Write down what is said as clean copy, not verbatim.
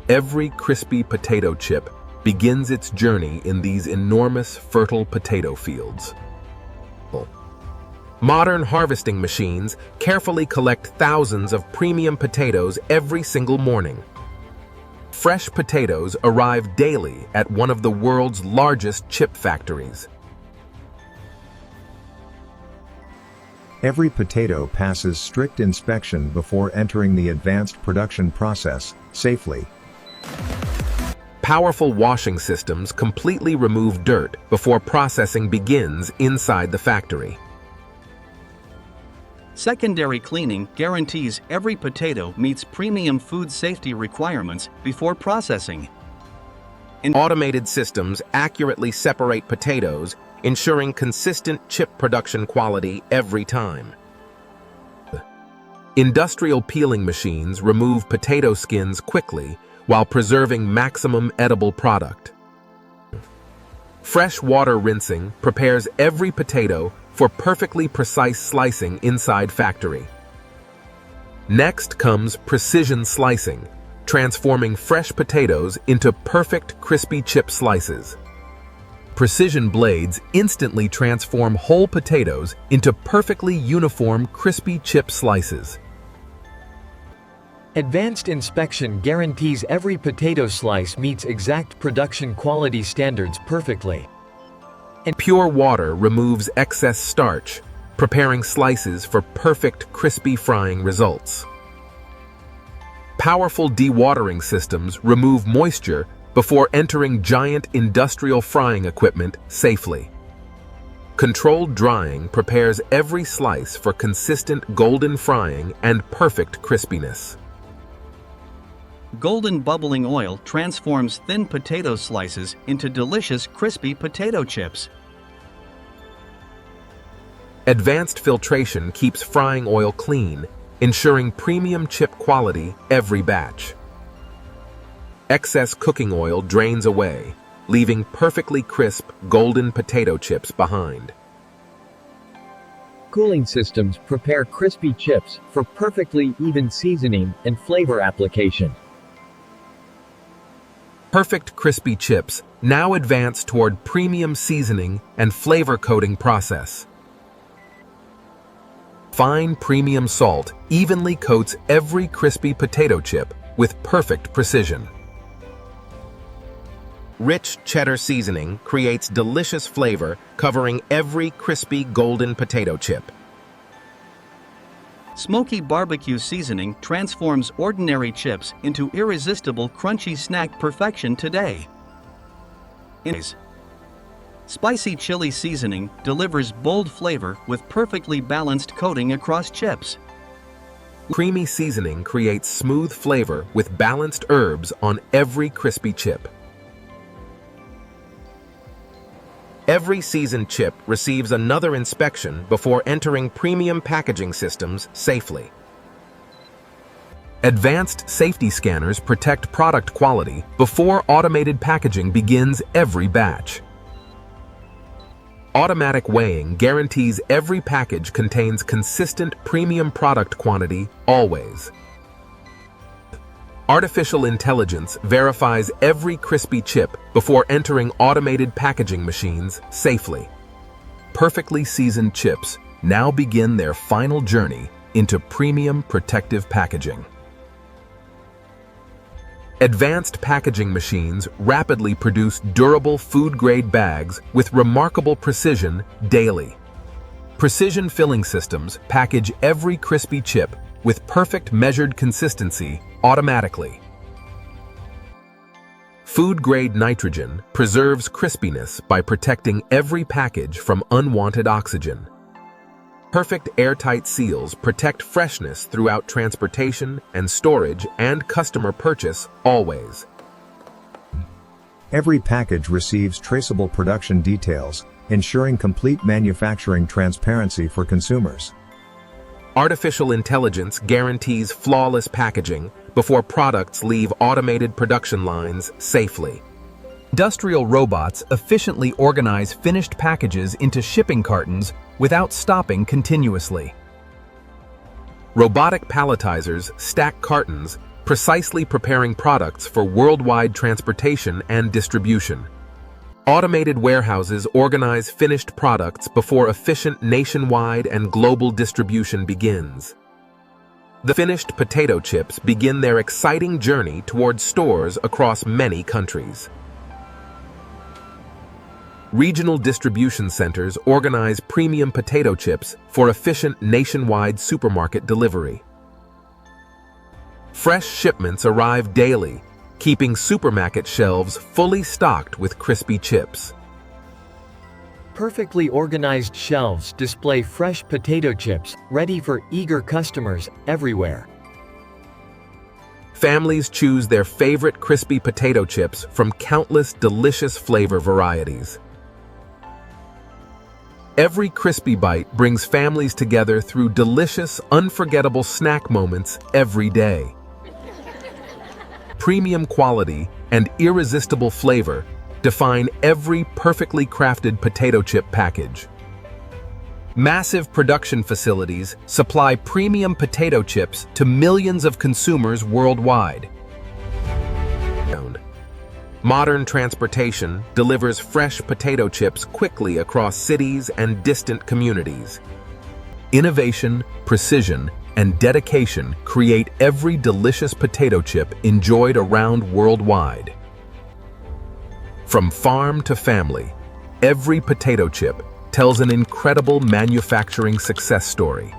Every crispy potato chip begins its journey in these enormous, fertile potato fields. Modern harvesting machines carefully collect thousands of premium potatoes every single morning. Fresh potatoes arrive daily at one of the world's largest chip factories. Every potato passes strict inspection before entering the advanced production process safely. Powerful washing systems completely remove dirt before processing begins inside the factory. Secondary cleaning guarantees every potato meets premium food safety requirements before processing. Automated systems accurately separate potatoes, ensuring consistent chip production quality every time. Industrial peeling machines remove potato skins quickly while preserving maximum edible product. Fresh water rinsing prepares every potato for perfectly precise slicing inside factory. Next comes precision slicing, transforming fresh potatoes into perfect crispy chip slices. Precision blades instantly transform whole potatoes into perfectly uniform crispy chip slices. Advanced inspection guarantees every potato slice meets exact production quality standards perfectly. And pure water removes excess starch, preparing slices for perfect crispy frying results. Powerful dewatering systems remove moisture before entering giant industrial frying equipment safely. Controlled drying prepares every slice for consistent golden frying and perfect crispiness. Golden bubbling oil transforms thin potato slices into delicious crispy potato chips. Advanced filtration keeps frying oil clean, ensuring premium chip quality every batch. Excess cooking oil drains away, leaving perfectly crisp golden potato chips behind. Cooling systems prepare crispy chips for perfectly even seasoning and flavor application. Perfect crispy chips now advance toward premium seasoning and flavor coating process. Fine premium salt evenly coats every crispy potato chip with perfect precision. Rich cheddar seasoning creates delicious flavor covering every crispy golden potato chip. Smoky barbecue seasoning transforms ordinary chips into irresistible crunchy snack perfection today. Spicy chili seasoning delivers bold flavor with perfectly balanced coating across chips. Creamy seasoning creates smooth flavor with balanced herbs on every crispy chip. Every seasoned chip receives another inspection before entering premium packaging systems safely. Advanced safety scanners protect product quality before automated packaging begins every batch. Automatic weighing guarantees every package contains consistent premium product quantity always. Artificial intelligence verifies every crispy chip before entering automated packaging machines safely. Perfectly seasoned chips now begin their final journey into premium protective packaging. Advanced packaging machines rapidly produce durable food-grade bags with remarkable precision daily. Precision filling systems package every crispy chip with perfect measured consistency automatically. Food-grade nitrogen preserves crispiness by protecting every package from unwanted oxygen. Perfect airtight seals protect freshness throughout transportation and storage and customer purchase always. Every package receives traceable production details, ensuring complete manufacturing transparency for consumers. Artificial intelligence guarantees flawless packaging before products leave automated production lines safely. Industrial robots efficiently organize finished packages into shipping cartons without stopping continuously. Robotic palletizers stack cartons, precisely preparing products for worldwide transportation and distribution. Automated warehouses organize finished products before efficient nationwide and global distribution begins. The finished potato chips begin their exciting journey towards stores across many countries. Regional distribution centers organize premium potato chips for efficient nationwide supermarket delivery. Fresh shipments arrive daily, keeping supermarket shelves fully stocked with crispy chips. Perfectly organized shelves display fresh potato chips, ready for eager customers everywhere. Families choose their favorite crispy potato chips from countless delicious flavor varieties. Every crispy bite brings families together through delicious, unforgettable snack moments every day. Premium quality and irresistible flavor define every perfectly crafted potato chip package. Massive production facilities supply premium potato chips to millions of consumers worldwide. Modern transportation delivers fresh potato chips quickly across cities and distant communities. Innovation, precision, and dedication create every delicious potato chip enjoyed around worldwide. From farm to family, every potato chip tells an incredible manufacturing success story.